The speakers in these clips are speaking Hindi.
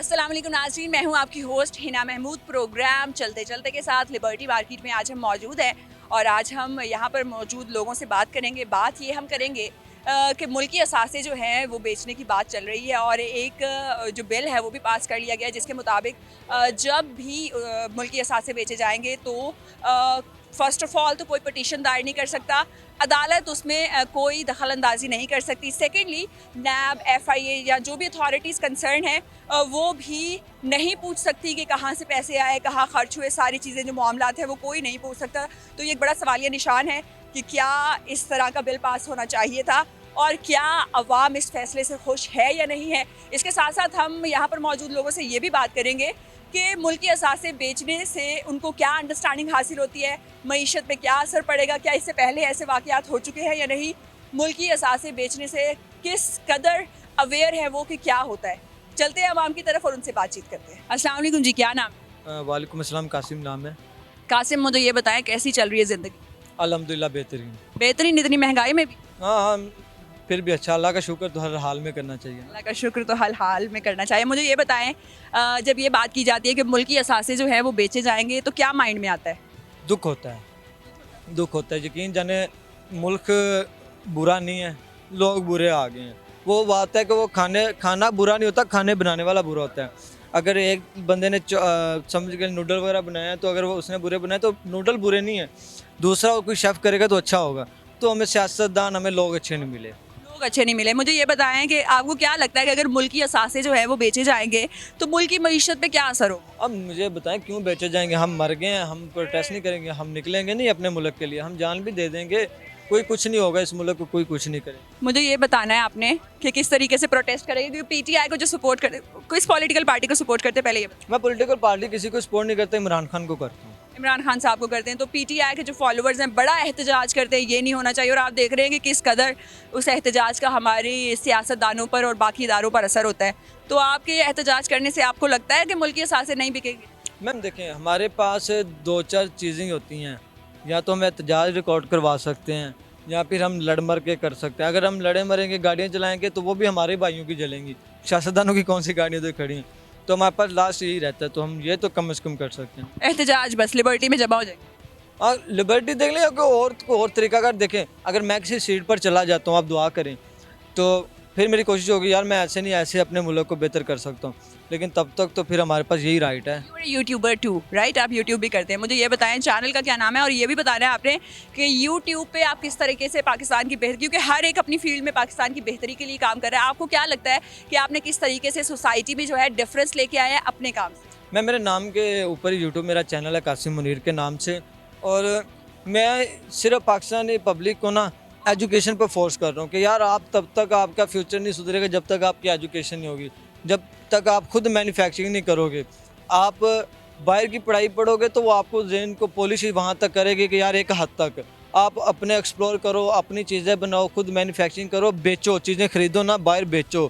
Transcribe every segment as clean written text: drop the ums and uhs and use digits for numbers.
अस्सलाम वालेकुम नाज़रीन, मैं हूं आपकी होस्ट हिना महमूद। प्रोग्राम चलते चलते के साथ लिबर्टी मार्केट में आज हम मौजूद हैं और आज हम यहां पर मौजूद लोगों से बात करेंगे। बात ये हम करेंगे कि मुल्की असासे जो हैं वो बेचने की बात चल रही है और एक जो बिल है वो भी पास कर लिया गया है जिसके मुताबिक जब भी मुल्की असासे बेचे जाएंगे तो फ़र्स्ट ऑफ़ ऑल तो कोई पटिशन दायर नहीं कर सकता, अदालत उसमें कोई दखल अंदाजी नहीं कर सकती। सेकेंडली नैब, FIA या जो भी अथॉरिटीज़ कंसर्न हैं वो भी नहीं पूछ सकती कि कहाँ से पैसे आए, कहाँ खर्च हुए, सारी चीज़ें जो मामलात हैं वो कोई नहीं पूछ सकता। तो ये एक बड़ा सवालिया निशान है कि क्या इस तरह का बिल पास होना चाहिए था और क्या अवाम इस फैसले से खुश है या नहीं है। इसके साथ साथ हम यहाँ पर मौजूद लोगों से ये भी बात करेंगे कि मुल्की असासे बेचने से उनको क्या अंडरस्टैंडिंग हासिल होती है, मईशत पे क्या असर पड़ेगा, क्या इससे पहले ऐसे वाक़यात हो चुके हैं या नहीं, मुल्की असासे बेचने से किस कदर अवेयर है वो कि क्या होता है। चलते हैं अवाम की तरफ और उनसे बातचीत करते हैं। अस्सलाम वालेकुम जी, क्या नाम है? वालेकुम अस्सलाम, कासिम नाम है। कासिम, मुझे ये बताएं कैसी चल रही है ज़िंदगी? अल्हम्दुलिल्लाह बेहतरीन। बेहतरीन, इतनी महंगाई में भी? हाँ हाँ, फिर भी अच्छा, अल्लाह का शुक्र तो हर हाल में करना चाहिए। अल्लाह का शुक्र तो हर हाल में करना चाहिए। मुझे ये बताएं जब ये बात की जाती है कि मुल्की असासे जो है वो बेचे जाएंगे तो क्या माइंड में आता है? दुख होता है, दुख होता है। यकीन जाने मुल्क बुरा नहीं है, लोग बुरे आ गए हैं। वो बात है कि वो खाना बुरा नहीं होता, खाने बनाने वाला बुरा होता है। अगर एक बंदे ने समझ के नूडल वगैरह बनाया तो अगर वो उसने बुरे बनाए तो नूडल बुरे नहीं है, दूसरा वो कोई शेफ़ करेगा तो अच्छा होगा। तो हमें सियासतदान, हमें लोग अच्छे नहीं मिले। लोग अच्छे नहीं मिले। मुझे ये बताएं कि आपको क्या लगता है कि अगर मुल्की असासे जो है वो बेचे जाएंगे तो मुल्क की मईशत पे क्या असर हो? अब मुझे बताएं क्यों बेचे जाएंगे? हम मर गए हैं, हम प्रोटेस्ट नहीं करेंगे, हम निकलेंगे नहीं अपने मुल्क के लिए, हम जान भी दे देंगे, कोई कुछ नहीं होगा, इस मुल्क को कोई कुछ नहीं करे। मुझे ये बताना है आपने कि किस तरीके से प्रोटेस्ट करेंगे, क्योंकि PTI को जो सपोर्ट करते, किस पॉलिटिकल पार्टी को सपोर्ट करते, पहले ये बताएं। मैं पॉलिटिकल पार्टी किसी को सपोर्ट नहीं करता, इमरान खान को करता हूँ। इमरान खान साहब को करते हैं तो PTI के जो फॉलोअर्स हैं बड़ा एहतजाज करते हैं, ये नहीं होना चाहिए, और आप देख रहे हैं कि किस कदर उस एहतजाज का हमारी सियासतदानों पर और बाकी इदारों पर असर होता है। तो आपके एहतजाज करने से आपको लगता है कि मुल्की असासे नहीं बिकेंगे? मैम देखें, हमारे पास दो चार चीज़ें होती हैं, या तो हम एहतजाज रिकॉर्ड करवा सकते हैं या फिर हम लड़ मर के कर सकते हैं। अगर हम लड़े मरेंगे, गाड़ियाँ चलाएंगे तो वो भी हमारे भाइयों की जलेंगी, सियासतदानों की कौन सी गाड़ियाँ तो खड़ी हैं। तो हमारे पास लास्ट यही रहता है, तो हम ये तो कम से कम कर सकते हैं। एहतजाज बस लिबर्टी में जमा हो जाएंगे? और लिबर्टी देख लें या कोई और तरीका कर देखें। अगर मैं किसी सीट पर चला जाता हूँ, आप दुआ करें, तो फिर मेरी कोशिश होगी यार मैं ऐसे नहीं ऐसे अपने मुल्क को बेहतर कर सकता हूँ, लेकिन तब तक तो फिर हमारे पास यही राइट है। YouTuber too, right? आप यूट्यूब भी करते हैं। मुझे ये बताएं चैनल का क्या नाम है, और ये भी बताना है आपने कि यूट्यूब पे आप किस तरीके से पाकिस्तान की बेहतरी, क्योंकि हर एक अपनी फील्ड में पाकिस्तान की बेहतरी के लिए काम कर रहा है, आपको क्या लगता है कि आपने किस तरीके से सोसाइटी में जो है डिफरेंस लेके आया है अपने काम से? मैं मेरे नाम के ऊपर ही यूट्यूब मेरा चैनल है, कासिम मुनीर के नाम से, और मैं सिर्फ पाकिस्तानी पब्लिक को ना एजुकेशन पर फोर्स कर रहा हूँ कि यार आप तब तक आपका फ्यूचर नहीं सुधरेगा जब तक आपकी एजुकेशन नहीं होगी, जब तक आप खुद मैन्युफैक्चरिंग नहीं करोगे। आप बाहर की पढ़ाई पढ़ोगे तो वो आपको ज़हन को पॉलिश ही वहाँ तक करेगी कि यार एक हद तक आप अपने एक्सप्लोर करो, अपनी चीज़ें बनाओ, खुद मैन्युफैक्चरिंग करो, बेचो, चीज़ें खरीदो ना, बाहर बेचो,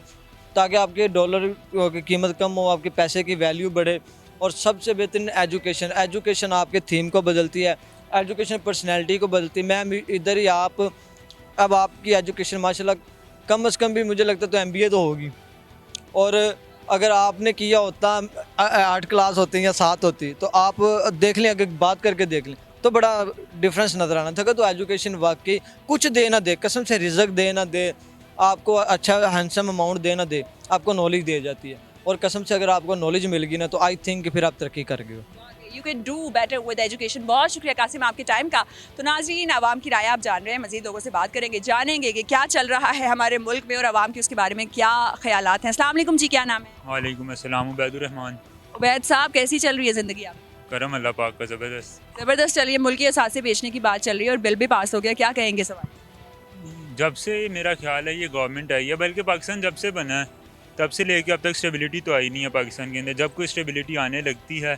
ताकि आपके डॉलर की कीमत कम हो, आपके पैसे की वैल्यू बढ़े। और सबसे बेहतरीन एजुकेशन आपके थीम को बदलती है, एजुकेशन पर्सनैलिटी को बदलती है। मैं इधर ही अब आपकी एजुकेशन माशाल्लाह कम से कम भी मुझे लगता है तो MBA तो होगी, और अगर आपने किया होता 8 क्लास होती या 7 होती तो आप देख लें, अगर बात करके देख लें तो बड़ा डिफरेंस नज़र आना था। तो एजुकेशन वाकई कुछ दे ना दे, कसम से रिजक दे ना दे, आपको अच्छा हैंडसम अमाउंट दे ना दे, आपको नॉलेज दे जाती है, और कसम से अगर आपको नॉलेज मिल गई ना तो आई थिंक फिर आप तरक्की कर गए हो। You can do better with education. बहुत शुक्रिया कासिम आपके टाइम का। तो नाज़रीन, आवाम की राय आप जान रहे हैं, मज़ीद लोगों से बात करेंगे, जानेंगे कि क्या चल रहा है हमारे मुल्क में और आवाम की उसके बारे में क्या ख्यालात हैं। अस्सलाम वालेकुम जी, क्या नाम है? वालेकुम अस्सलाम, उबैदुर रहमान। उबैद साहब, कैसी चल रही है ज़िंदगी आप? करम अल्लाह पाक का ज़बरदस्त। ज़बरदस्त चल रही है। मुल्की असासे बेचने की बात चल रही है और बिल भी पास हो गया, क्या कहेंगे सवाल? जब से मेरा ख्याल है ये गवर्नमेंट आई है, बल्कि पाकिस्तान जब से बना है तब से लेके अब तक स्टेबिलिटी तो आई नहीं है पाकिस्तान के अंदर। जब कोई स्टेबिलिटी आने लगती है,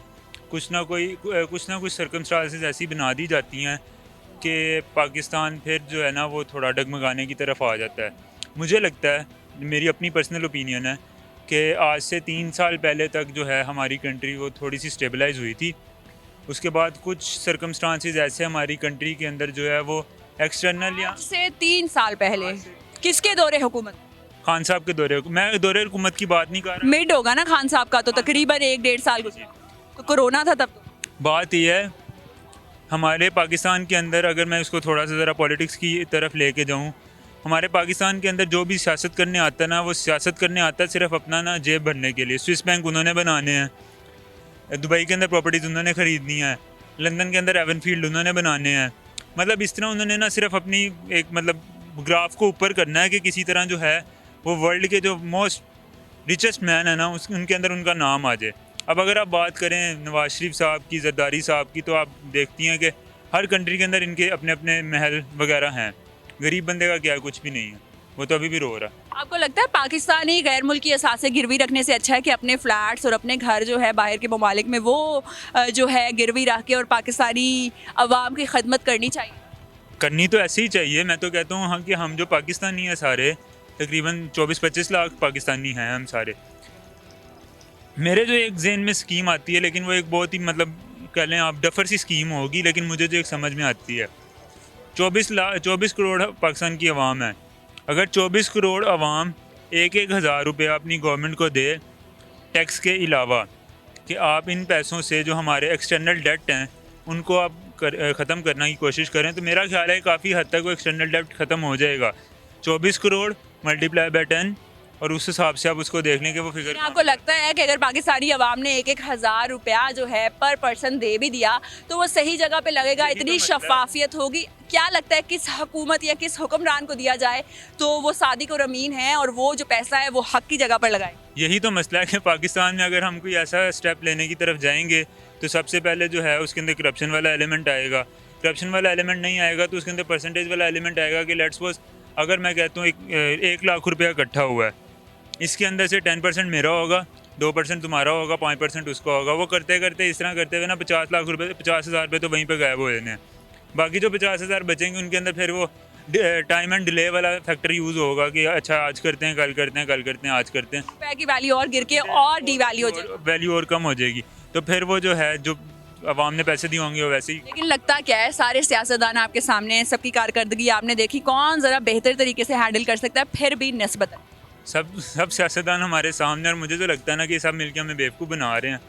कुछ ना कुछ सर्कमस्टांसेस ऐसी बना दी जाती हैं कि पाकिस्तान फिर जो है ना वो थोड़ा डगमगाने की तरफ आ जाता है। मुझे लगता है, मेरी अपनी पर्सनल ओपिनियन है कि आज से 3 साल पहले तक जो है हमारी कंट्री वो थोड़ी सी स्टेबलाइज हुई थी। उसके बाद कुछ सर्कमस्टांसेस ऐसे हमारी कंट्री के अंदर जो है वो एक्सटर्नल या से 3 साल पहले किसके दौरे हुकूमत? खान साहब के दौरे, मैं दौरे हुकूमत की बात नहीं कर रहा। मिड होगा ना खान साहब का, तो तकरीबन 1-1.5 साल गुजरा, तो कोरोना था तब तो। बात यह है हमारे पाकिस्तान के अंदर, अगर मैं इसको थोड़ा सा ज़रा पॉलिटिक्स की तरफ लेके जाऊँ, हमारे पाकिस्तान के अंदर जो भी सियासत करने आता है ना, वो सियासत करने आता है सिर्फ अपना ना जेब भरने के लिए। स्विस बैंक उन्होंने बनाने हैं, दुबई के अंदर प्रॉपर्टीज़ उन्होंने ख़रीदनी है, लंदन के अंदर एवनफील्ड उन्होंने बनाने हैं। मतलब इस तरह उन्होंने ना सिर्फ अपनी एक मतलब ग्राफ को ऊपर करना है कि किसी तरह जो है वो वर्ल्ड के जो मोस्ट रिचेस्ट मैन है ना उनके अंदर उनका नाम आ जाए। अब अगर आप बात करें नवाज शरीफ साहब की, जरदारी साहब की, तो आप देखती हैं कि हर कंट्री के अंदर इनके अपने अपने महल वगैरह हैं। गरीब बंदे का क्या, कुछ भी नहीं है, वो तो अभी भी रो रहा है। आपको लगता है पाकिस्तानी गैर मुल्की असासे गिरवी रखने से अच्छा है कि अपने फ्लैट्स और अपने घर जो है बाहर के ममालिक में वो जो है गिरवी रख के और पाकिस्तानी अवाम की खदमत करनी चाहिए? करनी तो ऐसे ही चाहिए। मैं तो कहता हूँ हाँ कि हम जो पाकिस्तानी हैं सारे, तकरीबन 24-25 लाख पाकिस्तानी हैं हम सारे। मेरे जो एक जहन में स्कीम आती है, लेकिन वो एक बहुत ही मतलब कह लें आप डफर सी स्कीम होगी, लेकिन मुझे जो एक समझ में आती है, 24 करोड़ पाकिस्तान की आवाम है। अगर 24 करोड़ आवाम 1-1 हज़ार रुपया अपनी गवर्नमेंट को दे टैक्स के अलावा, कि आप इन पैसों से जो हमारे एक्सटर्नल डेट हैं उनको आप ख़त्म करने की कोशिश करें, तो मेरा ख्याल है काफ़ी हद तक वो एक्सटर्नल डेट ख़त्म हो जाएगा। 24 करोड़ मल्टीप्लाई बाय 10 और उस हिसाब से आप उसको देख लें कि वो फिगर। आपको लगता है कि अगर पाकिस्तानी अवाम ने 1-1 हज़ार रुपया जो है पर पर्सन दे भी दिया तो वो सही जगह पे लगेगा, इतनी शफाफियत होगी? क्या लगता है किस हुकूमत या किस हुक्मरान को दिया जाए तो वो सादिक और अमीन है और वो जो पैसा है वो हक की जगह पर लगाए? यही तो मसला है कि पाकिस्तान में अगर हम कोई ऐसा स्टेप लेने की तरफ जाएंगे तो सबसे पहले जो है उसके अंदर करप्शन वाला एलिमेंट आएगा। करप्शन वाला एलिमेंट नहीं आएगा तो उसके अंदर परसेंटेज वाला एलिमेंट आएगा कि लेट्स सपोज अगर मैं कहता हूँ 1 लाख रुपया इकट्ठा हुआ है, इसके अंदर से 10% मेरा होगा, 2% तुम्हारा होगा, 5% उसका होगा। वो करते करते इस तरह करते हुए ना 50 लाख रुपये, 50 हज़ार रुपये तो वहीं पे गायब हो जाने हैं। बाकी जो 50 हज़ार बचेंगे उनके अंदर फिर वो टाइम एंड डिले वाला फैक्टर यूज़ होगा कि अच्छा आज करते हैं, कल करते हैं, कल करते हैं, आज करते हैं। रुपए की वैल्यू और गिर के और डी वैल्यू हो जाएगी, वैल्यू और कम हो जाएगी। तो फिर वो जो है जो अवाम ने पैसे दिए होंगे वो वैसे ही। लेकिन लगता क्या है सारे सियासतदान आपके सामने हैं, सबकी कारकर्दगी आपने देखी, कौन ज़रा बेहतर तरीके से हैंडल कर सकता है फिर भी नस्बतन? सब सियासतदान हमारे सामने, और मुझे तो लगता है ना कि सब मिलकर हमें बेवकूफ़ बना रहे हैं।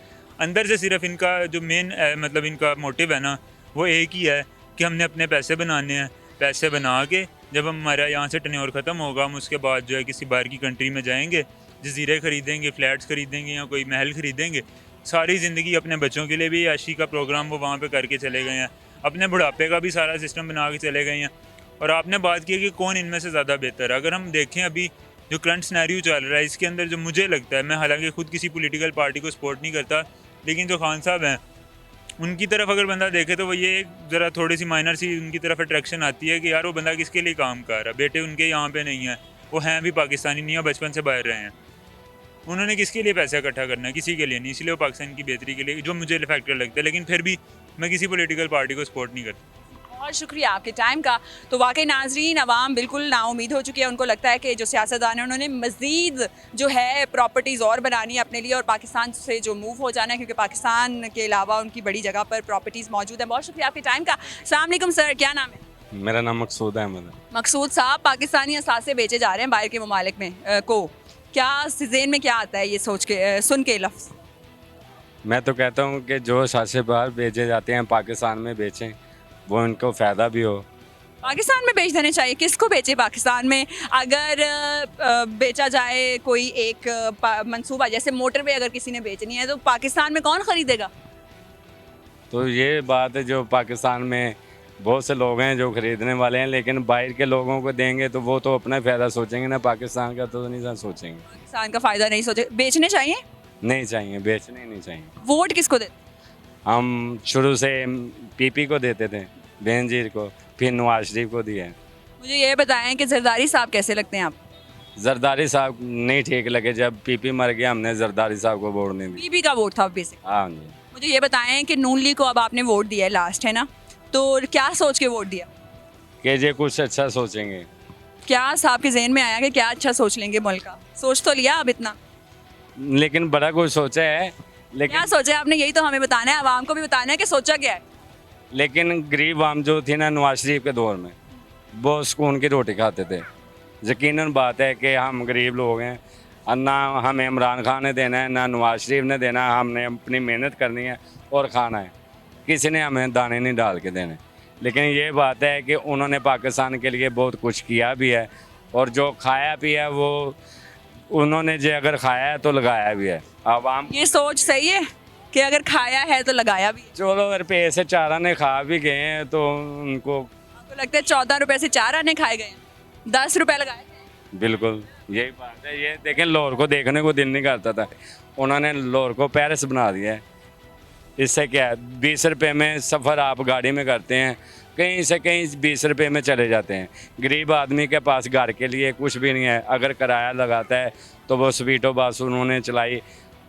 अंदर से सिर्फ इनका जो मेन मतलब इनका मोटिव है ना वो एक ही है कि हमने अपने पैसे बनाने हैं। पैसे बना के जब हमारा यहाँ से टर्नओवर ख़त्म होगा, हम उसके बाद जो है किसी बाहर की कंट्री में जाएंगे, जजीरे ख़रीदेंगे, फ्लैट्स ख़रीदेंगे या कोई महल ख़रीदेंगे। सारी ज़िंदगी अपने बच्चों के लिए भी याशी का प्रोग्राम वो वहाँ पे करके चले गए हैं, अपने बुढ़ापे का भी सारा सिस्टम बना के चले गए हैं। और आपने बात की कि कौन इनमें से ज़्यादा बेहतर है, अगर हम देखें अभी जो करंट सिनेरियो चल रहा है इसके अंदर जो मुझे लगता है, मैं हालांकि खुद किसी पॉलिटिकल पार्टी को सपोर्ट नहीं करता, लेकिन जो खान साहब हैं उनकी तरफ अगर बंदा देखे तो वो ये ज़रा थोड़ी सी माइनर सी उनकी तरफ अट्रैक्शन आती है कि यार वो बंदा किसके लिए काम कर रहा है। बेटे उनके यहाँ पे नहीं है, वो हैं भी पाकिस्तानी नहीं है, बचपन से बाहर रहे हैं। उन्होंने किसके लिए पैसा इकट्ठा करना है? किसी के लिए नहीं, इसलिए वो पाकिस्तान की बेहतरी के लिए, जो मुझे फैक्टर लगता है। लेकिन फिर भी मैं किसी पॉलिटिकल पार्टी को सपोर्ट नहीं करता। बहुत शुक्रिया आपके टाइम का। तो वाकई नाजरीन अवाम बिल्कुल नाउमीद हो चुकी है, उनको लगता है कि जो सियासतदान है उन्होंने मज़ीद जो है प्रॉपर्टीज़ और बनानी है अपने लिए और पाकिस्तान से जो मूव हो जाना है, क्योंकि पाकिस्तान के अलावा उनकी बड़ी जगह पर प्रॉपर्टीज़ मौजूद हैं। बहुत शुक्रिया आपके टाइम का। अस्सलाम वालेकुम सर, क्या नाम है? मेरा नाम मकसूद अहमद है। मकसूद साहब, पाकिस्तानी असासे बेचे जा रहे हैं बाहर के ममालिक में को, क्या सीज़न में क्या आता है ये सोच के सुन के लफ्ज़? मैं तो कहता हूँ कि जो सासे बाहर बेचे जाते हैं पाकिस्तान में बेचें, वो उनको फ़ायदा भी हो। पाकिस्तान में बेच देने चाहिए। किसको बेचे पाकिस्तान में? अगर बेचा जाए कोई एक मंसूबा, जैसे मोटरवे अगर किसी ने बेचनी है तो पाकिस्तान में कौन ख़रीदेगा? तो ये बात है, जो पाकिस्तान में बहुत से लोग हैं जो ख़रीदने वाले हैं, लेकिन बाहर के लोगों को देंगे तो वो तो अपना फ़ायदा सोचेंगे ना, पाकिस्तान का तो नहीं सोचेंगे। पाकिस्तान का फ़ायदा नहीं सोचे, बेचने चाहिए? नहीं चाहिए, बेचने नहीं चाहिए। वोट किसको देते? हम शुरू से पीपी को देते थे, बेनजीर को, फिर नवाज शरीफ को दिया है। मुझे ये बताएं कि जरदारी साहब कैसे लगते हैं आप? जरदारी साहब नहीं ठीक लगे, जब पीपी मर गया हमने जरदारी साहब को वोट नहीं दी। बीबी का वोट था बेसिक। हाँ जी। मुझे ये बताएं कि नून लीग को अब आपने वोट दिया है, लास्ट है ना, तो क्या सोच के वोट दिया? कि ये कुछ अच्छा सोचेंगे। क्या साहब के जहन में आया कि क्या अच्छा सोच लेंगे मुल्क का? सोच तो लिया अब इतना, लेकिन बड़ा कुछ सोचा है, क्या लेकिन सोचा है आपने? यही तो हमें बताना है, आवाम को भी बताना है कि सोचा क्या है। लेकिन गरीब आम जो थी ना नवाज शरीफ के दौर में, वो सुकून की रोटी खाते थे। यकीनन बात है कि हम गरीब लोग हैं, और ना हमें इमरान खान ने देना है ना नवाज शरीफ ने देना है, हमने अपनी मेहनत करनी है और खाना है, किसी ने हमें दाने नहीं डाल के देने। लेकिन ये बात है कि उन्होंने पाकिस्तान के लिए बहुत कुछ किया भी है, और जो खाया पिया वो उन्होंने जो अगर खाया है तो लगाया भी है। आवाम ये सोच सही है कि अगर खाया है तो लगाया भी है। चलो रुपये से 4 आने खा भी गए हैं तो उनको आपको लगता है 14 रुपए से 4 आने खाए गए हैं, 10 रुपए लगाए थे। बिल्कुल यही बात है। ये देखें, लाहौर को देखने को दिल नहीं करता था, उन्होंने लाहौर को पेरिस बना दिया है। इससे क्या है, 20 रुपये में सफ़र आप गाड़ी में करते हैं, कहीं से कहीं 20 रुपये में चले जाते हैं। गरीब आदमी के पास घर के लिए कुछ भी नहीं है, अगर किराया लगाता है तो वो स्वीटो बस उन्होंने चलाई,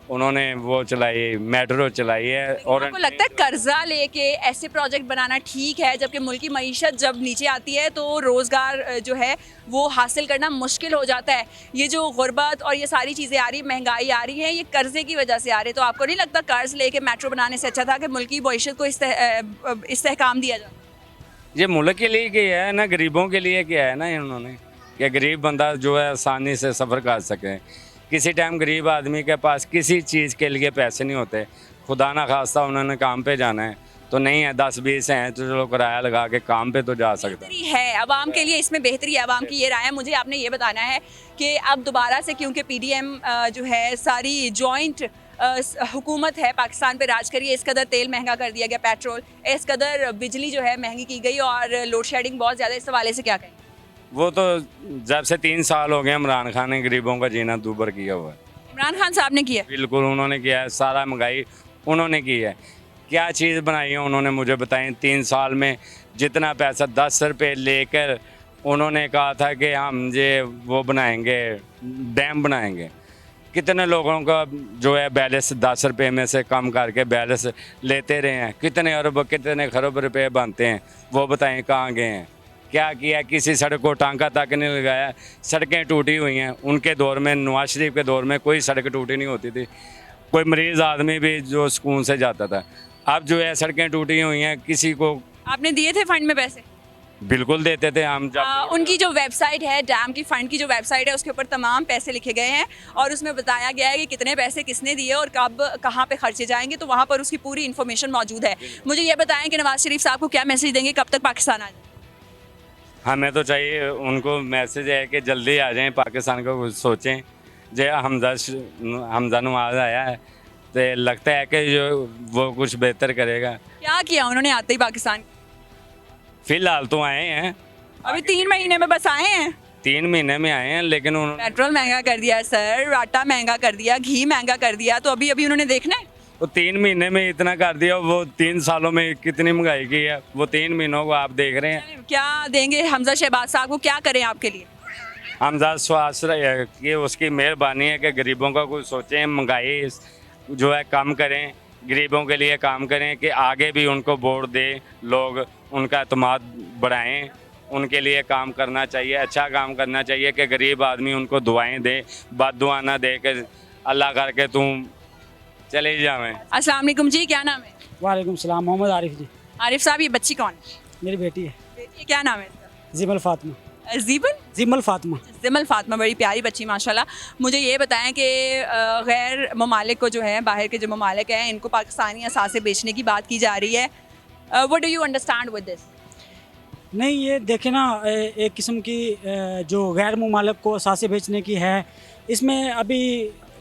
उन्होंने वो चलाई, मेट्रो चलाई है। और आपको लगता है कर्जा लेके ऐसे प्रोजेक्ट बनाना ठीक है, जबकि मुल्क की मईशत जब नीचे आती है तो रोज़गार जो है वो हासिल करना मुश्किल हो जाता है। ये जो गुर्बत और ये सारी चीज़ें आ रही, महंगाई आ रही है, ये कर्जे की वजह से आ रही है। तो आपको नहीं लगता कर्ज लेके मेट्रो बनाने से अच्छा था कि मुल्क की मईशत को इस्तेहकाम दिया जाए? ये मुल्क के लिए किया है ना, गरीबों के लिए किया है ना इन्होंने, कि गरीब बंदा जो है आसानी से सफ़र कर सके। किसी टाइम गरीब आदमी के पास किसी चीज़ के लिए पैसे नहीं होते, खुदा ना खास्ता उन्होंने काम पे जाना है तो नहीं है, 10-20 हैं तो चलो किराया लगा के काम पे तो जा सकता है। बेहतरी है आवाम के लिए, इसमें बेहतरी है, आवाम की ये राय है। मुझे आपने ये बताना है कि अब दोबारा से, क्योंकि पीडीएम जो है सारी जॉइंट हुकूमत है, पाकिस्तान पे राज करिए, इस कदर तेल महंगा कर दिया गया, पेट्रोल, इस कदर बिजली जो है महंगी की गई और लोड शेडिंग बहुत ज़्यादा, इस हवाले से क्या कहें? वो तो जब से 3 साल हो गए इमरान खान ने गरीबों का जीना दूभर किया हुआ है। इमरान खान साहब ने किया? बिल्कुल उन्होंने किया है, सारा महंगाई उन्होंने की है। क्या चीज़ बनाई है उन्होंने मुझे बताएं। 3 साल में जितना पैसा 10 रुपये लेकर उन्होंने कहा था कि हम ये वो बनाएंगे, डैम बनाएंगे, कितने लोगों का जो है बैलेंस 10 रुपये में से कम करके बैलेंस लेते रहे हैं, कितने अरब कितने खरब रुपये बनते हैं, वो बताएं कहाँ गए हैं, क्या किया? किसी सड़क को टांका तक नहीं लगाया। सड़कें टूटी हुई हैं, उनके दौर में, नवाज शरीफ के दौर में कोई सड़क टूटी नहीं होती थी, कोई मरीज़ आदमी भी जो सुकून से जाता था। अब जो है सड़कें टूटी हुई हैं, किसी को आपने दिए थे फंड में पैसे? बिल्कुल देते थे हम। जब उनकी जो वेबसाइट है, डैम की फंड की जो वेबसाइट है, उसके ऊपर तमाम पैसे लिखे गए हैं और उसमें बताया गया है कि कितने पैसे किसने दिए और कब कहाँ पे खर्चे जाएंगे, तो वहाँ पर उसकी पूरी इन्फॉर्मेशन मौजूद है। मुझे ये बताएं कि नवाज शरीफ साहब को क्या मैसेज देंगे, कब तक पाकिस्तान आ जाए? हमें तो चाहिए, उनको मैसेज है कि जल्दी आ जाएं, पाकिस्तान को कुछ सोचें। जो हमजा नवाज आया है तो लगता है कि जो वो कुछ बेहतर करेगा। क्या किया उन्होंने आते ही पाकिस्तान? फ़िलहाल तो आए हैं, अभी 3 महीने में बस आए हैं। 3 महीने में आए हैं, लेकिन उन्होंने पेट्रोल महंगा कर दिया सर, आटा महंगा कर दिया, घी महंगा कर दिया, तो अभी अभी उन्होंने देखना है। वो 3 महीने में इतना कर दिया, वो 3 सालों में कितनी महंगाई की है, वो 3 महीनों को आप देख रहे हैं। क्या देंगे हमजा शहबाज साहब को, क्या करें आपके लिए? हमजा स्वास्थ्य कि उसकी मेहरबानी है कि गरीबों का कुछ सोचें, महंगाई जो है कम करें, गरीबों के लिए काम करें, कि आगे भी उनको वोट दें, लोग उनका एतमाद बढ़ाएं, उनके लिए काम करना चाहिए, अच्छा काम करना चाहिए कि गरीब आदमी उनको दुआएं दे, बद्दुआ ना दे के अल्लाह करके तुम चले जावें। अस्सलाम वालेकुम जी, क्या नाम है? वालेकुम सलाम, मोहम्मद आरिफ जी। आरिफ साहब, ये बच्ची कौन है? मेरी बेटी है बेटी है, क्या नाम है इसका? जिमल फातिमा। जीबन फातिमा। जिमल फातिमा, बड़ी प्यारी बच्ची माशाल्लाह। मुझे ये बताएं कि गैर ममालिक को जो है, बाहर के जो ममालिक हैं, इनको पाकिस्तानी असासे बेचने की बात की जा रही है। What do you understand with this? नहीं, ये देखे ना, एक किस्म की जो गैर मुमालिक को असासे बेचने की है, इसमें अभी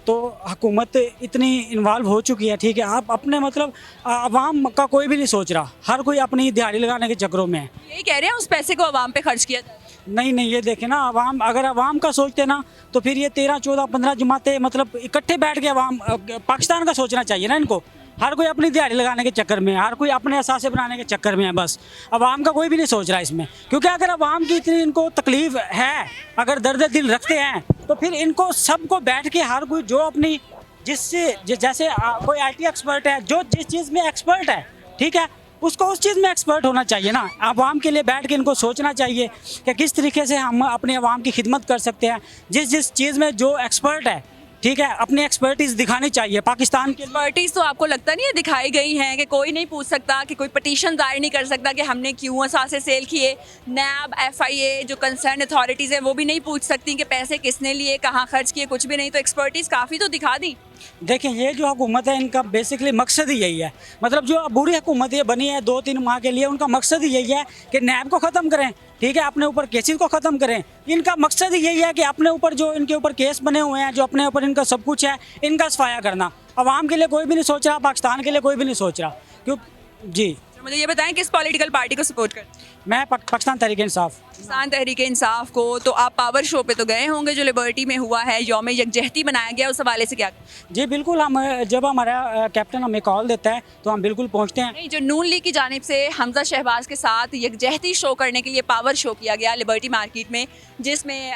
तो हुकूमत इतनी इन्वॉल्व हो चुकी है। ठीक है, आप अपने मतलब आवाम का कोई भी नहीं सोच रहा, हर कोई अपनी दिहाड़ी लगाने के चक्करों में है। यही कह रहे हैं उस पैसे को आवाम पे खर्च किया जाए। नहीं नहीं, ये देखे ना, आवाम अगर आवाम का सोचते ना तो फिर ये 13, 14, 15 जमातें मतलब इकट्ठे बैठ के आवाम पाकिस्तान का सोचना चाहिए ना इनको। हर कोई अपनी दिहाड़ी लगाने के चक्कर में है, हर कोई अपने असासे बनाने के चक्कर में है, बस आवाम का कोई भी नहीं सोच रहा इसमें। क्योंकि अगर आवाम की इतनी इनको तकलीफ है, अगर दर्द दिल रखते हैं, तो फिर इनको सबको बैठ के हर कोई जो अपनी जैसे कोई IT एक्सपर्ट है, जो जिस चीज़ में एक्सपर्ट है, ठीक है, उसको उस चीज़ में एक्सपर्ट होना चाहिए ना। आवाम के लिए बैठ के इनको सोचना चाहिए कि किस तरीके से हम अपने आवाम की खिदमत कर सकते हैं। जिस चीज़ में जो एक्सपर्ट है, ठीक है, अपनी एक्सपर्टीज दिखानी चाहिए पाकिस्तान के। एक्सपर्टीज तो आपको लगता नहीं है दिखाई गई हैं कि कोई नहीं पूछ सकता, कि कोई पटिशन दायर नहीं कर सकता कि हमने क्यों असासे सेल किए? नैब, FIA जो कंसर्न अथॉरिटीज़ हैं वो भी नहीं पूछ सकती कि पैसे किसने लिए, कहाँ खर्च किए, कुछ भी नहीं। तो एक्सपर्टीज काफ़ी तो दिखा दी। देखिए, ये जो हुकूमत है इनका बेसिकली मकसद ही यही है, मतलब जो बुरी हुकूमत ये बनी है 2-3 माह के लिए, उनका मकसद ही यही है कि नैब को ख़त्म करें, ठीक है, अपने ऊपर केसेस को ख़त्म करें। इनका मकसद ही यही है कि अपने ऊपर जो इनके ऊपर केस बने हुए हैं, जो अपने ऊपर इनका सब कुछ है, इनका सफाया करना। अवाम के लिए कोई भी नहीं सोच रहा, पाकिस्तान के लिए कोई भी नहीं सोच रहा। क्यों जी, तो मुझे ये बताएं किस पॉलिटिकल पार्टी को सपोर्ट करते हैं? मैं पाकिस्तान तहरीक इंसाफ। पाकिस्तान तहरीक इंसाफ को। तो आप पावर शो पे तो गए होंगे जो लिबर्टी में हुआ है, यौम यकजहती मनाया गया, उस हवाले से क्या? जी बिल्कुल, हम जब हमारा कैप्टन हमें कॉल देता है तो हम बिल्कुल पहुँचते हैं। नहीं, जो नून लीग की जानिब से हमजा शहबाज के साथ यकजहती शो करने के लिए पावर शो किया गया लिबर्टी मार्केट में, जिसमें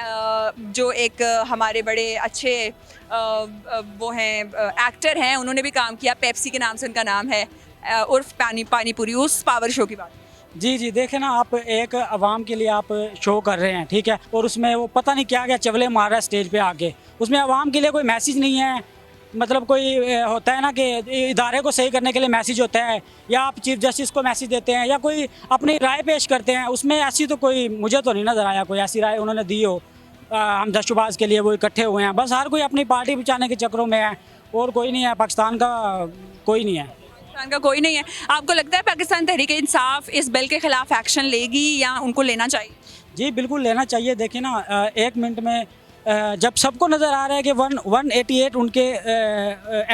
जो एक हमारे बड़े अच्छे वो हैं एक्टर हैं, उन्होंने भी काम किया, पेप्सी के नाम से उनका नाम है, उर्फ पानीपुरी, उस पावर शो की बात। जी जी, देखें ना, आप एक आवाम के लिए आप शो कर रहे हैं, ठीक है, और उसमें वो पता नहीं क्या क्या चवले मार रहा है स्टेज पे आके, उसमें आवाम के लिए कोई मैसेज नहीं है। मतलब कोई होता है ना कि इदारे को सही करने के लिए मैसेज होता है, या आप चीफ जस्टिस को मैसेज देते हैं, या कोई अपनी राय पेश करते हैं, उसमें ऐसी तो कोई मुझे तो नहीं नज़र आया कोई ऐसी राय उन्होंने दी हो। हमजा शहबाज के लिए वो इकट्ठे हुए हैं, बस हर कोई अपनी पार्टी बचाने के चक्करों में है, और कोई नहीं है, पाकिस्तान का कोई नहीं है। पाकिस्तान का कोई नहीं है। आपको लगता है पाकिस्तान तहरीक इंसाफ इस बिल के खिलाफ एक्शन लेगी या उनको लेना चाहिए? जी बिल्कुल लेना चाहिए। देखिए ना, 1 मिनट में जब सबको नज़र आ रहा है कि 188 उनके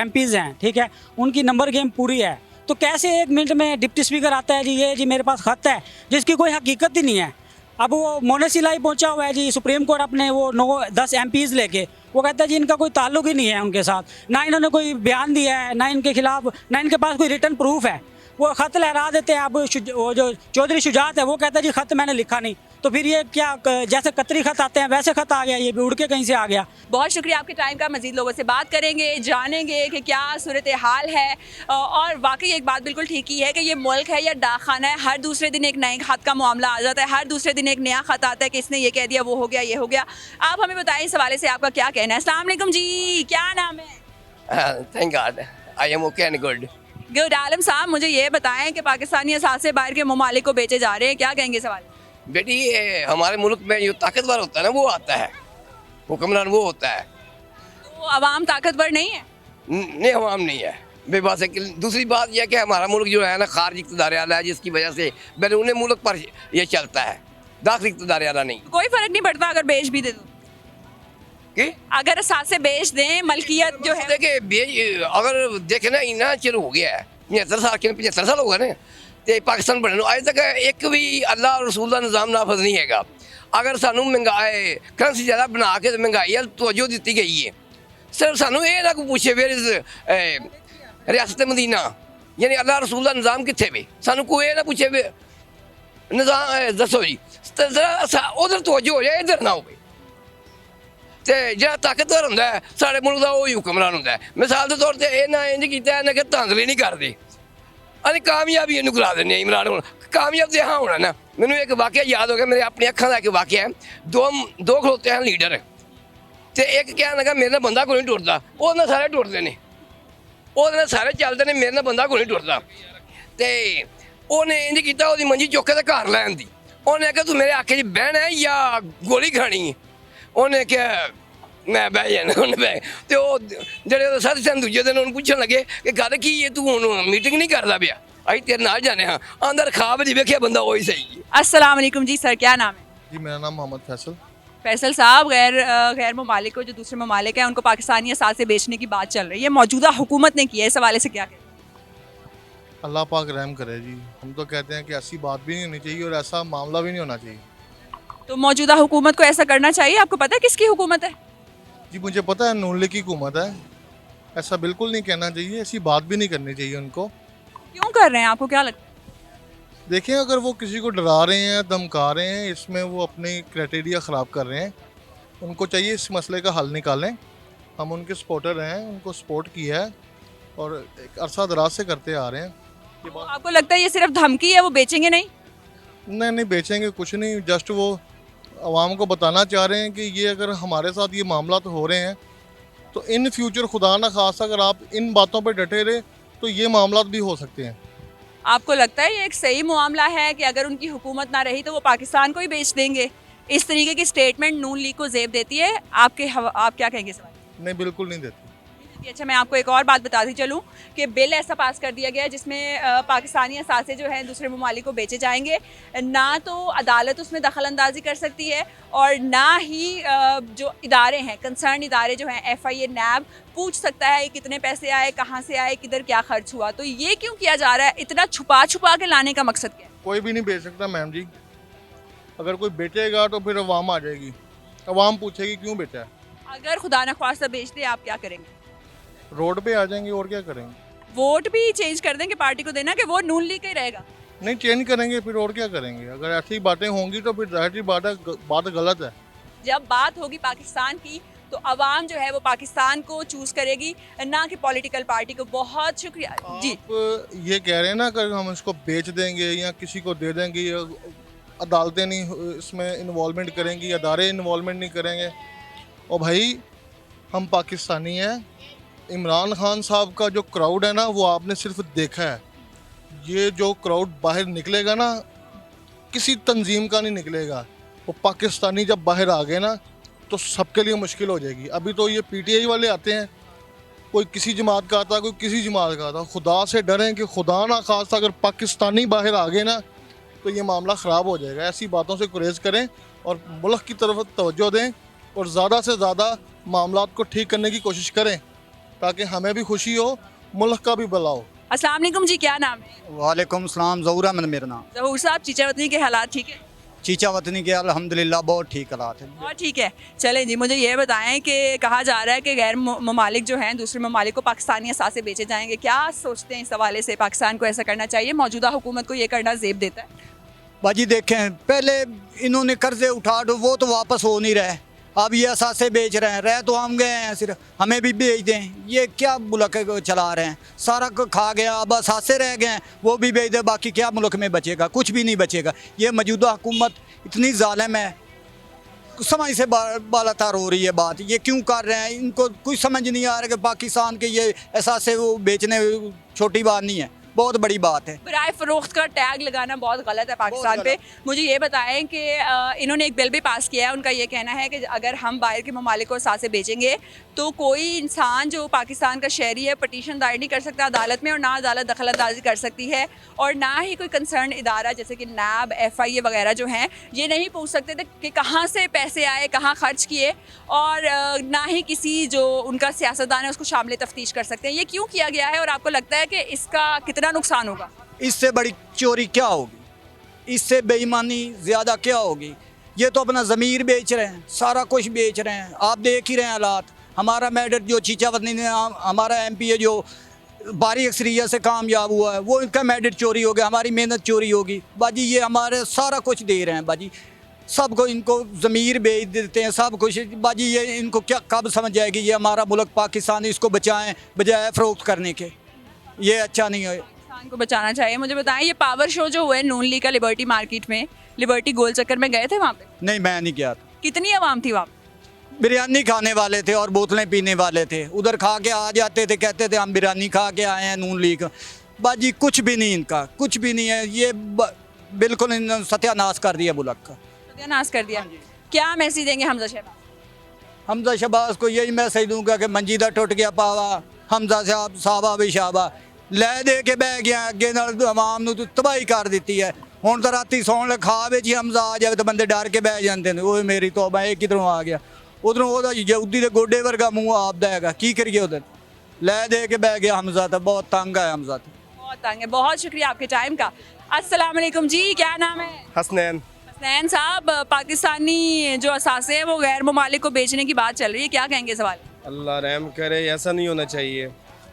MPs हैं, ठीक है, उनकी नंबर गेम पूरी है, तो कैसे 1 मिनट में डिप्टी स्पीकर आता है जी, ये जी मेरे पास ख़त है, जिसकी कोई हकीकत ही नहीं है। अब वो मोनेसिलाई पहुंचा हुआ है जी सुप्रीम कोर्ट अपने वो 9-10 MPs लेके, वो कहता है जी इनका कोई ताल्लुक ही नहीं है उनके साथ, ना इन्होंने कोई बयान दिया है, ना इनके खिलाफ, ना इनके पास कोई रिटर्न प्रूफ है। वो ख़त लहरा देते हैं। अब वो जो चौधरी शुजात है वो कहता है जी ख़त मैंने लिखा नहीं, तो फिर ये क्या, जैसे कतरी ख़त आते हैं वैसे ख़त आ गया, ये भी उड़ के कहीं से आ गया। बहुत शुक्रिया आपके टाइम का। मज़ीद लोगों से बात करेंगे, जानेंगे कि क्या सूरत हाल है, और वाकई एक बात बिल्कुल ठीक ही है कि ये मुल्क है या डाकखाना है, हर दूसरे दिन एक नए ख़त का मामला आ जाता है, हर दूसरे दिन एक नया ख़त आता है कि इसने ये कह दिया, वो हो गया, ये हो गया। आप हमें बताएं इस हवाले से आपका क्या कहना है। अस्सलाम वालेकुम जी, क्या नाम है? Thank God, I am okay and good. Good. Alam साहब, मुझे ये बताएं कि पाकिस्तानी असासे बाहर के ममालिक को बेचे जा रहे हैं, क्या कहेंगे सवाल? बेटी, ये हमारे मुल्क में जो ताकतवर होता है ना वो आता है, हुक्मरान वो होता है। तो अवाम ताकतवर नहीं है? नहीं, हमाम नहीं है, बेबास है। दूसरी बात यह कि हमारा मुल्क जो है ना खारजी इक़्तिदार आला है, जिसकी वजह से बैरून मुल्क पर यह चलता है, दाखिली इक़्तिदार आला नहीं। कोई फ़र्क नहीं पड़ता अगर बेच भी दे दो? कि अगर असासे बेच दें, मलकियत जो है देखिए, अगर देखना ही ना चलो हो गया है 75 साल के 75 साल हो गए ना, तो पाकिस्तान बनने आज तक एक भी अल्लाह और रसूल का निज़ाम नाफज नहीं है। अगर सानू महंगाई करंसी ज़्यादा बना के महंगाई वाल तवज्जो दी गई है, सिर्फ सानू ये ना कोई पूछे फिर रियासत मदीना यानी अल्लाह रसूल का निज़ाम कितने भी, सानू कोई ये ना पूछे निज़ाम दसो जी, उधर तवज्जो हो जाए, इधर ना हो। तो जो ताकतवर होंगे साढ़े मुल्क का वही हुक्मरान होंगे। मिसाल के तौर पर इन्हें इंज किया, इन्हें कि धांधली नहीं करते, अरे कामयाबी इन्हू करा दें इमरान हूँ कामयाब तो यहाँ होना ना। मैंने एक वाक़या याद हो गया, मेरे अपनी अखा का एक वाक़या है। दो खलोते हैं लीडर, तो एक क्या लगा मेरे नाल बंदा कोई नहीं टुरता, वो सारे टुरते हैं, वो सारे चलते हैं, मेरे नाल बंदा कोई नहीं टुरता। तो उन्हें इंज किया, वो मंजी चुक के घर लैन दी, उन्हें आख्या तू मेरे आखे च बहना है या गोली खानी है? उन्हें क्या मैं बह जाना, उन्हें बह तो जो साथी सन दूजे दिन उन्हें पूछन लगे कि गल की है, तू हूँ मीटिंग नहीं करता पाया, अं तेरे नाल जाने हाँ अंदर खाब जी वेख्या बंदा वही सही है। अस्सलाम वालेकुम जी सर, क्या नाम है? जी मेरा नाम मोहम्मद फैसल। फैसल साहब, गैर ममालिक को जो दूसरे ममालिक हैं उनको पाकिस्तानी असासे बेचने की बात चल रही है, मौजूदा हुकूमत ने की है, इस हवाले से क्या कहें? अल्लाह पाक रहम करे जी। हम तो कहते हैं कि ऐसी बात भी नहीं होनी चाहिए और ऐसा मामला भी नहीं होना चाहिए। तो मौजूदा हुकूमत को ऐसा करना चाहिए? आपको पता है किसकी हुकूमत है? जी मुझे पता है नून लीग की हुकूमत है, ऐसा बिल्कुल नहीं कहना चाहिए, ऐसी बात भी नहीं करनी चाहिए उनको। क्यों कर रहे हैं, आपको क्या लगता है? देखिए, अगर वो किसी को डरा रहे हैं, धमका रहे हैं, इसमें वो अपनी क्राइटेरिया ख़राब कर रहे हैं। उनको चाहिए इस मसले का हल निकालें। हम उनके सपोर्टर हैं, उनको सपोर्ट किया है और एक अरसा दराज से करते आ रहे हैं। ये तो बात आपको लगता है ये सिर्फ धमकी है, वो बेचेंगे नहीं? नहीं बेचेंगे कुछ नहीं, जस्ट वो आवाम को बताना चाह रहे हैं कि ये अगर हमारे साथ ये मामला तो हो रहे हैं तो इन फ्यूचर खुदा ना खासा अगर आप इन बातों पर डटे रहे तो ये मामला भी हो सकते हैं। आपको लगता है ये एक सही मामला है कि अगर उनकी हुकूमत ना रही तो वो पाकिस्तान को ही बेच देंगे? इस तरीके की स्टेटमेंट नून लीग को जेब देती है। आप क्या कहेंगे इस बारे में? नहीं, बिल्कुल नहीं देती। अच्छा, मैं आपको एक और बात बताती चलूँ कि बिल ऐसा पास कर दिया गया है जिसमें पाकिस्तानी असासे जो हैं दूसरे ममालिक को बेचे जाएंगे। ना तो अदालत उसमें दखल अंदाजी कर सकती है और ना ही जो इदारे हैं, कंसर्न इदारे जो हैं, FIA, NAB, पूछ सकता है कितने पैसे आए, कहाँ से आए, किधर क्या खर्च हुआ। तो ये क्यों किया जा रहा है? इतना छुपा छुपा के लाने का मकसद क्या है? कोई भी नहीं बेच सकता मैम जी। अगर कोई बेचेगा तो फिर अवाम आ जाएगी, अवाम पूछेगी क्यों बेचा है। अगर खुदा न ख्वास्ता बेच दे, आप क्या करेंगे? रोड पे आ जाएंगे और क्या करेंगे। वोट भी चेंज कर देंगे पार्टी को देना कि वो नून लीग का ही रहेगा? नहीं, चेंज करेंगे फिर और क्या करेंगे। अगर ऐसी बातें होंगी तो फिर जाहिर सी बात गलत है। जब बात होगी पाकिस्तान की तो अवाम जो है वो पाकिस्तान को चूज करेगी, ना कि पॉलिटिकल पार्टी को। बहुत शुक्रिया जी। आप ये कह रहे हैं ना कि हम इसको बेच देंगे या किसी को दे देंगे, या अदालतें नहीं इसमें इन्वॉल्वमेंट करेंगी, अदारे इन्वॉल्वमेंट नहीं करेंगे। और भाई हम पाकिस्तानी हैं। इमरान खान साहब का जो क्राउड है ना वो आपने सिर्फ देखा है। ये जो क्राउड बाहर निकलेगा ना, किसी तंजीम का नहीं निकलेगा। वो पाकिस्तानी जब बाहर आ गए ना तो सबके लिए मुश्किल हो जाएगी। अभी तो ये PTI वाले आते हैं, कोई किसी जमात का आता, कोई किसी जमात का आता। खुदा से डरें कि खुदा ना खासा अगर पाकिस्तानी बाहर आ गए ना तो ये मामला ख़राब हो जाएगा। ऐसी बातों से गुरेज करें और मुल्क की तरफ तवज्जो दें और ज़्यादा से ज़्यादा मामलात को ठीक करने की कोशिश करें ताकि हमें भी खुशी हो, मुल्क का भी भला हो। अस्सलाम वालेकुम जी, क्या नाम है? वालेकुम सलाम, ज़हूर अहमद मेरा नाम। ज़हूर साहब, चीचा वतनी के हालात ठीक है? चीचा वतनी के अल्हम्दुलिल्लाह बहुत ठीक हालात हैं। और ठीक है। चलें जी, मुझे ये बताएं कि कहा जा रहा है कि गैर ममालिक जो हैं दूसरे ममालिक को पाकिस्तानी असासे बेचे जाएंगे। क्या सोचते हैं इस हवाले से? पाकिस्तान को ऐसा करना चाहिए? मौजूदा हुकूमत को ये करना जेब देता है? बाजी देखें, पहले इन्होंने कर्जे उठा तो वो तो वापस हो नहीं रहे। अब ये असासे बेच रहे हैं, रह तो हम गए हैं, सिर्फ हमें भी बेच दें। ये क्या मुल्क चला रहे हैं? सारा को खा गया, अब असासे रह गए हैं, वो भी बेच दे। बाकी क्या मुल्क में बचेगा? कुछ भी नहीं बचेगा। ये मौजूदा हुकूमत इतनी जालिम है, समझ से बालातर हो रही है बात। ये क्यों कर रहे हैं? इनको कुछ समझ नहीं आ रहा कि पाकिस्तान के ये असासे वो बेचने छोटी बात नहीं है, बहुत बड़ी बात है। बराए फ़रोख्त का टैग लगाना बहुत गलत है पाकिस्तान पे। मुझे ये बताएं कि इन्होंने एक बिल भी पास किया है। उनका ये कहना है कि अगर हम बाहर के ममालिक को असासे बेचेंगे तो कोई इंसान जो पाकिस्तान का शहरी है पटिशन दायर नहीं कर सकता अदालत में, और ना अदालत दखल अंदाजी कर सकती है, और ना ही कोई कंसर्न इदारा जैसे कि NAB, FIA वगैरह जो हैं ये नहीं पूछ सकते थे कि कहाँ से पैसे आए, कहाँ खर्च किए, और ना ही किसी जो उनका सियासतदान है उसको शामिल तफ्तीश कर सकते हैं। ये क्यों किया गया है और आपको लगता है कि इसका कितना नुकसान होगा? इससे बड़ी चोरी क्या होगी? इससे बेईमानी ज़्यादा क्या होगी? ये तो अपना ज़मीर बेच रहे हैं, सारा कुछ बेच रहे हैं। आप देख ही रहे हैं हालात। हमारा मैडर जो चीचा वतनी ने, हमारा MP है जो बारी अक्सरियत से कामयाब हुआ है, वो इनका मैडर चोरी हो गया, हमारी मेहनत चोरी होगी। बाजी ये हमारे सारा कुछ दे रहे हैं बाजी, सबको इनको ज़मीर बेच देते हैं, सब कुछ। बाजी ये इनको क्या कब समझ आएगी ये हमारा मुल्क पाकिस्तान, इसको बचाएं बजाय फ़रोख्त करने के। ये अच्छा नहीं है, को बचाना चाहिए। मुझे बताएं, ये पावर शो जो हुआ है नून लीग का लिबर्टी मार्केट में, लिबर्टी गोल चक्कर में गए थे वहाँ पे? नहीं मैं नहीं गया था। कितनी आवाम थी वहाँ पे? बिरयानी खाने वाले थे और बोतलें पीने वाले थे। उधर खा के आ जाते थे, कहते थे हम बिरयानी खा के आए हैं नून लीग। बाजी कुछ भी नहीं, इनका कुछ भी नहीं है। ये बिल्कुल इन्होंने सत्यानाश कर दिया मुल्क का, सत्यानाश कर दिया। क्या मैसेज देंगे हमजा शहबाज? हमजा शहबाज को यही मैसेज दूंगा कि मंजीदा टुट गया पावा, हमजा साहब साहबा भी शाबा ਲੈ ਦੇ ਕੇ ਬਹਿ ਗਿਆ ਅੱਗੇ ਨਾਲ ਆਵਾਮ ਨੂੰ ਤਬਾਹੀ ਕਰ ਦਿੱਤੀ ਹੈ। ਹੁਣ ਤਾਂ ਰਾਤੀ ਸੌਣ ਲੈ ਖਾ ਵਿੱਚ ਹੀ ਹਮਜ਼ਾ ਆ ਜਾਵੇ ਤਾਂ ਬੰਦੇ ਡਰ ਕੇ ਬਹਿ ਜਾਂਦੇ ਨੇ। ਓਏ ਮੇਰੀ ਤੋਬਾ, ਇਹ ਕਿਧਰੋਂ ਆ ਗਿਆ? ਉਧਰੋਂ ਉਹਦਾ ਯਹੂਦੀ ਦੇ ਗੋਡੇ ਵਰਗਾ ਮੂੰਹ ਆਪਦਾ ਹੈਗਾ, ਕੀ ਕਰੀਏ ਉਹਦੇ? ਲੈ ਦੇ ਕੇ ਬਹਿ ਗਿਆ ਹਮਜ਼ਾ, ਤਾਂ ਬਹੁਤ ਤੰਗ ਹੈ ਹਮਜ਼ਾ। बहुत तंग है। बहुत शुक्रिया आपके टाइम का। अस्सलाम वालेकुम जी, क्या नाम है? हसनैन। हसनैन साहब, पाकिस्तानी जो असासे हैं वो गैर ममालिक को बेचने की बात चल रही है, क्या कहेंगे सवाल? अल्लाह रहम करे, ऐसा नहीं होना चाहिए।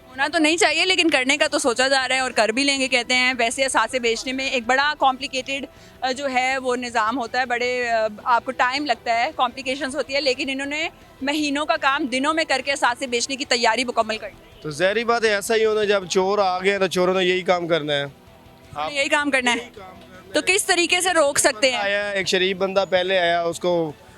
होना तो नहीं चाहिए, लेकिन करने का तो सोचा जा रहा है और कर भी लेंगे कहते हैं। वैसे असासे बेचने में एक बड़ा कॉम्प्लिकेटेड जो है वो निज़ाम होता है, बड़े आपको टाइम लगता है, कॉम्प्लिकेशंस होती है, लेकिन इन्होंने महीनों का काम दिनों में करके असासे बेचने की तैयारी मुकम्मल कर दी। तो ज़ाहिर बात है ऐसा ही होना, जब चोर आ गए तो चोरों ने यही काम करना है। यही काम करना है, तो किस तरीके से रोक सकते हैं? आया एक शरीफ बंदा पहले आया, उसको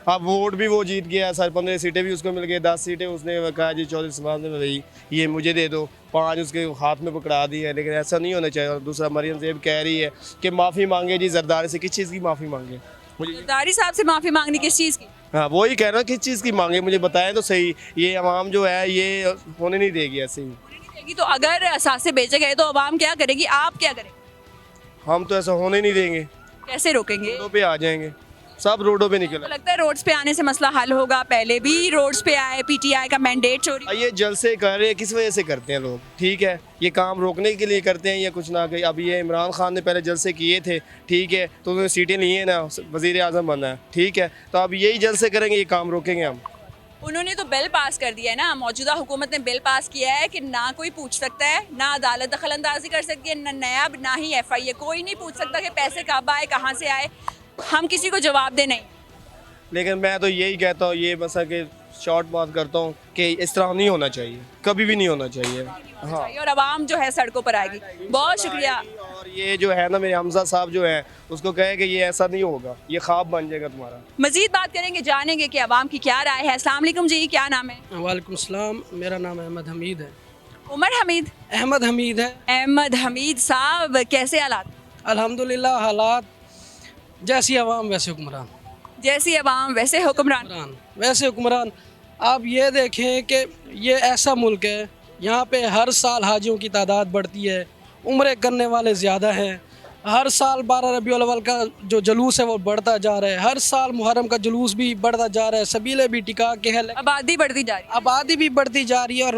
अब वोट भी वो जीत गया, सर 15 सीटें भी उसको मिल गई, 10 सीटें उसने कहा जी चौधरी समाज ने भाई ये मुझे दे दो, 5 उसके हाथ में पकड़ा दी है। लेकिन ऐसा नहीं होना चाहिए। और दूसरा मरियम ज़ेब कह रही है कि माफ़ी मांगे जी जरदारी से, किस चीज़ की माफ़ी मांगे मुझे? जरदारी साहब से माफ़ी मांगनी किस चीज़ की? हाँ वही कह रहा हूँ, किस चीज़ की मांगे मुझे बताएं तो सही। ये अवाम जो है ये होने नहीं देगी ऐसे ही। तो अगर असासे बेचे गए तो अवाम क्या करेगी, आप क्या करेंगे? हम तो ऐसा होने नहीं देंगे, कैसे रोकेंगे? रोडों पे आ जाएंगे, सब रोडों पे निकल तो लगता है रोड्स पे आने से मसला हल होगा? पहले भी रोड्स पे आए, पीटीआई का मैंडेट चोरी। ये जलसे कर रहे हैं, किस वजह से करते हैं लोग? ठीक है, ये काम रोकने के लिए करते हैं या कुछ ना कहीं। अब ये इमरान खान ने पहले जलसे किए थे, ठीक है, तो उन्होंने सीटें ली हैं ना, वज़ीर आज़म बनना है, ठीक है, तो अब यही जलसे करेंगे, ये काम रोकेंगे हम। उन्होंने तो बिल पास कर दिया है ना, मौजूदा हुकूमत ने बिल पास किया है कि ना कोई पूछ सकता है, ना अदालत दखल अंदाजी कर सकती है, ना नयाब, ना ही FIA, कोई नहीं पूछ सकता कि पैसे कब आए, कहाँ से आए, हम किसी को जवाब दे नहीं। लेकिन मैं तो यही कहता हूँ, ये मसा कि शॉर्ट बात करता हूँ कि इस तरह नहीं होना चाहिए, कभी भी नहीं होना चाहिए। हाँ, और आवाम जो है सड़कों पर आएगी। बहुत शुक्रिया। और ये जो है ना मेरे हमजा साहब जो है, उसको कहे कि ये ऐसा नहीं होगा, ये ख्वाब बन जाएगा तुम्हारा। मजीद बात करेंगे, जानेंगे कि आवाम की क्या राय है। अस्सलाम वालेकुम जी, क्या नाम है? वालेकुम सलाम, मेरा नाम अहमद हमीद है। उमर हमीद? अहमद हमीद है। अहमद हमीद साहब, कैसे हालात? अल्हम्दुलिल्लाह, हालात जैसी आवाम वैसे हुक्मरान। जैसी आवाम वैसे हुक्मरान। वैसे हुक्मरान। आप ये देखें कि ये ऐसा मुल्क है, यहाँ पे हर साल हाजियों की तादाद बढ़ती है, उम्रें करने वाले ज़्यादा हैं, हर साल 12 रबीउल अव्वल का जो जुलूस है वो बढ़ता जा रहा है, हर साल मुहर्रम का जुलूस भी बढ़ता जा रहा है, सबीले भी टिका के हैं, आबादी बढ़ती जा रही है। आबादी भी बढ़ती जा रही है और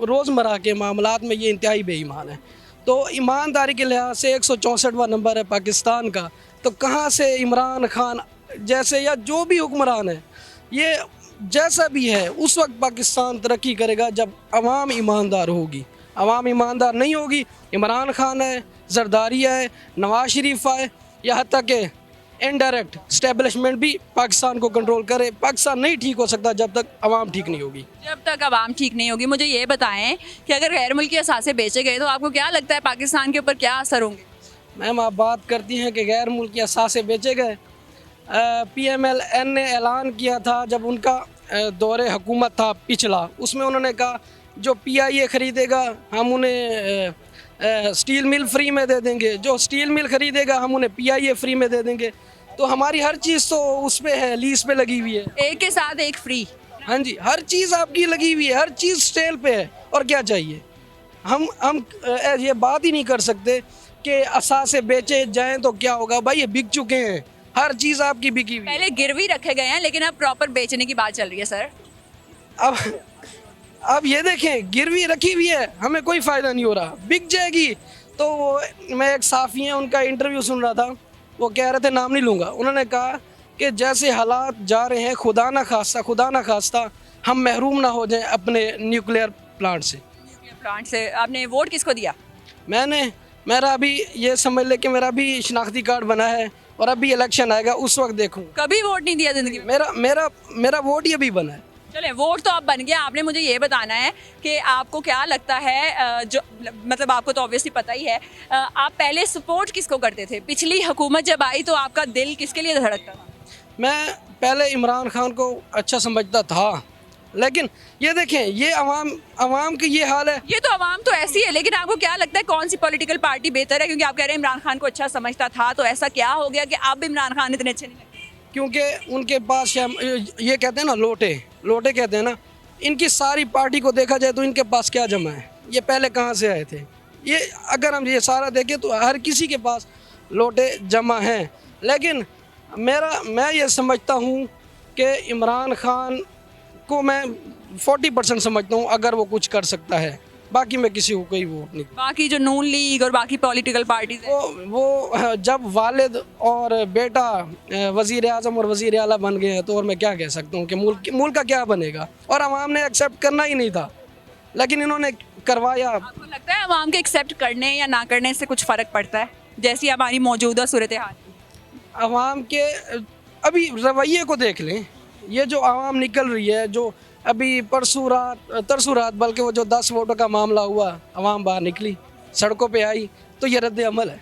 रोज़मर्रा के मामलात में ये इंतहाई बेईमान है। तो ईमानदारी के लिहाज से 164वां नंबर है पाकिस्तान का। तो कहाँ से इमरान खान जैसे या जो भी हुक्मरान है, ये जैसा भी है, उस वक्त पाकिस्तान तरक्की करेगा जब अवाम ईमानदार होगी। अवाम ईमानदार नहीं होगी, इमरान खान है, जरदारी है, नवाज शरीफ आए, यहाँ तक कि इनडायरेक्ट स्टैब्लिशमेंट भी पाकिस्तान को कंट्रोल करे, पाकिस्तान नहीं ठीक हो सकता जब तक अवाम ठीक नहीं होगी। जब तक आवाम ठीक नहीं होगी। मुझे ये बताएं कि अगर गैर मुल्की असासे बेचे गए तो आपको क्या लगता है पाकिस्तान के ऊपर क्या असर होंगे? मैम, आप बात करती हैं कि गैर मुल्की असासे बेचे गए। PMLN ने ऐलान किया था जब उनका दौरे हुकूमत था पिछला, उसमें उन्होंने कहा जो PIA ख़रीदेगा हम उन्हें स्टील मिल फ्री में दे देंगे, जो स्टील मिल ख़रीदेगा हम उन्हें PIA फ्री में दे देंगे। तो हमारी हर चीज़ तो उस पर है, लीज पे लगी हुई है, एक के साथ एक फ्री। हाँ जी, हर चीज़ आपकी लगी हुई है, हर चीज़ सेल पे है, और क्या चाहिए? हम ये बात ही नहीं कर सकते कि असासे बेचे जाएं तो क्या होगा। भाई ये बिक चुके हैं, हर चीज़ आपकी बिकी हुई है। पहले गिरवी रखे गए हैं, लेकिन अब प्रॉपर बेचने की बात चल रही है सर। अब ये देखें, गिरवी रखी हुई है, हमें कोई फ़ायदा नहीं हो रहा, बिक जाएगी। तो मैं एक साफ़ी हैं, उनका इंटरव्यू सुन रहा था, वो कह रहे थे, नाम नहीं लूँगा, उन्होंने कहा कि जैसे हालात जा रहे हैं, खुदा ना खास्ता हम महरूम ना हो जाएं अपने न्यूक्लियर प्लांट से। आपने वोट किसको दिया? मेरा अभी ये समझ ले कि मेरा भी शनाख्ती कार्ड बना है और अभी इलेक्शन आएगा, उस वक्त देखूँ। कभी वोट नहीं दिया जिंदगी में? मेरा वोट ही अभी बना है। चले, वोट तो आप बन गया। आपने मुझे ये बताना है कि आपको क्या लगता है, जो मतलब आपको तो ऑब्वियसली पता ही है, आप पहले सपोर्ट किसको करते थे? पिछली हुकूमत जब आई तो आपका दिल किसके लिए धड़कता था? मैं पहले इमरान खान को अच्छा समझता था, लेकिन ये देखें, ये अवाम की ये हाल है। ये तो अवाम तो ऐसी है, लेकिन आपको क्या लगता है कौन सी पॉलिटिकल पार्टी बेहतर है? क्योंकि आप कह रहे हैं इमरान खान को अच्छा समझता था, तो ऐसा क्या हो गया कि अब इमरान खान इतने अच्छे नहीं लगते? क्योंकि उनके पास ये कहते हैं ना, लोटे कहते हैं ना, इनकी सारी पार्टी को देखा जाए तो इनके पास क्या जमा है? ये पहले कहाँ से आए थे? ये अगर हम ये सारा देखें तो हर किसी के पास लोटे जमा हैं। लेकिन मैं ये समझता हूँ कि इमरान खान को मैं 40% समझता हूँ अगर वो कुछ कर सकता है, बाकी मैं किसी को कोई वोट नहीं। बाकी जो नून लीग और बाकी पॉलिटिकल पार्टीज वो जब वालिद और बेटा वज़ीर आज़म और वज़ीर आला बन गए हैं तो और मैं क्या कह सकता हूँ कि मुल्क का क्या बनेगा? और अवाम ने एक्सेप्ट करना ही नहीं था, लेकिन इन्होंने करवाया। आपको लगता है अवाम के एक्सेप्ट करने या ना करने से कुछ फ़र्क पड़ता है, जैसी हमारी मौजूदा सूरत हाल? अवाम के अभी रवैये को देख लें, ये जो आवाम निकल रही है, जो अभी तरसों रात बल्कि वो जो 10 वोटों का मामला हुआ, आवाम बाहर निकली, सड़कों पे आई, तो ये रद्द अमल है।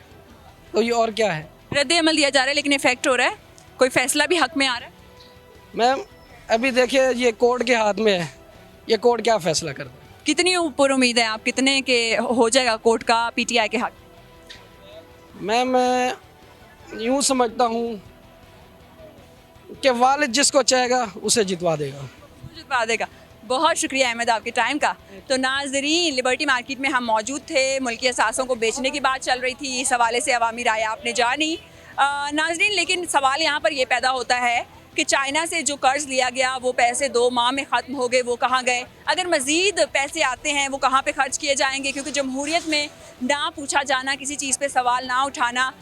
तो ये और क्या है? रद्द अमल दिया जा रहा है, लेकिन इफेक्ट हो रहा है, कोई फैसला भी हक में आ रहा है? मैम अभी देखिए ये कोर्ट के हाथ में है, ये कोर्ट क्या फैसला करता है। कितनी ऊपर उम्मीद है आप, कितने के हो जाएगा कोर्ट का पीटीआई के हक? मैं यूँ समझता हूँ कि वालिद जिसको चाहेगा उसे जितवा देगा। जितवा देगा। बहुत शुक्रिया अहमद आपके टाइम का। तो नाजरीन, लिबर्टी मार्केट में हम मौजूद थे, मुल्की असासों को बेचने की बात चल रही थी, इस हवाले से अवामी राय आपने जानी। नाजरीन, लेकिन सवाल यहाँ पर यह पैदा होता है कि चाइना से जो कर्ज़ लिया गया वो पैसे 2 माह में ख़त्म हो गए, वो कहाँ गए? अगर मज़ीद पैसे आते हैं वो कहाँ पे ख़र्च किए जाएंगे? क्योंकि जमहूरियत में ना पूछा जाना, किसी चीज़ पे सवाल ना उठाना,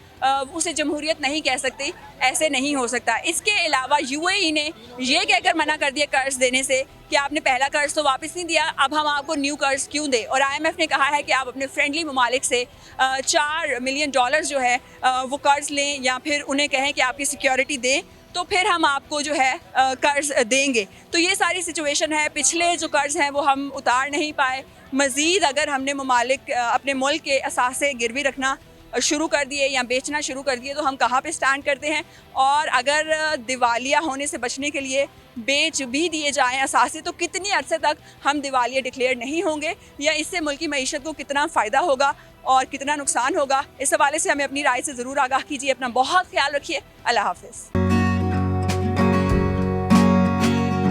उसे जमहूरियत नहीं कह सकते, ऐसे नहीं हो सकता। इसके अलावा यूएई ने ये कहकर मना कर दिया कर्ज़ देने से कि आपने पहला कर्ज़ तो वापस नहीं दिया, अब हम आपको न्यू कर्ज़ क्यों दें? और IMF ने कहा है कि आप अपने फ्रेंडली ममालिक से $4 मिलियन जो है वो कर्ज़ लें, या फिर उन्हें कहें कि आपकी सिक्योरिटी दें, तो फिर हम आपको जो है कर्ज़ देंगे। तो ये सारी सिचुएशन है। पिछले जो कर्ज़ हैं वो हम उतार नहीं पाए। मज़ीद अगर हमने ममालिक अपने मुल्क के असासे गिरवी रखना शुरू कर दिए या बेचना शुरू कर दिए तो हम कहाँ पे स्टैंड करते हैं? और अगर दिवालिया होने से बचने के लिए बेच भी दिए जाएं असासे, तो कितनी अरसे तक हम दिवालिया डिक्लेयर नहीं होंगे, या इससे मुल्की मईशत को कितना फ़ायदा होगा और कितना नुकसान होगा? इस हवाले से हमें अपनी राय से ज़रूर आगाह कीजिए। अपना बहुत ख्याल रखिए। अल्लाह हाफ़िज़।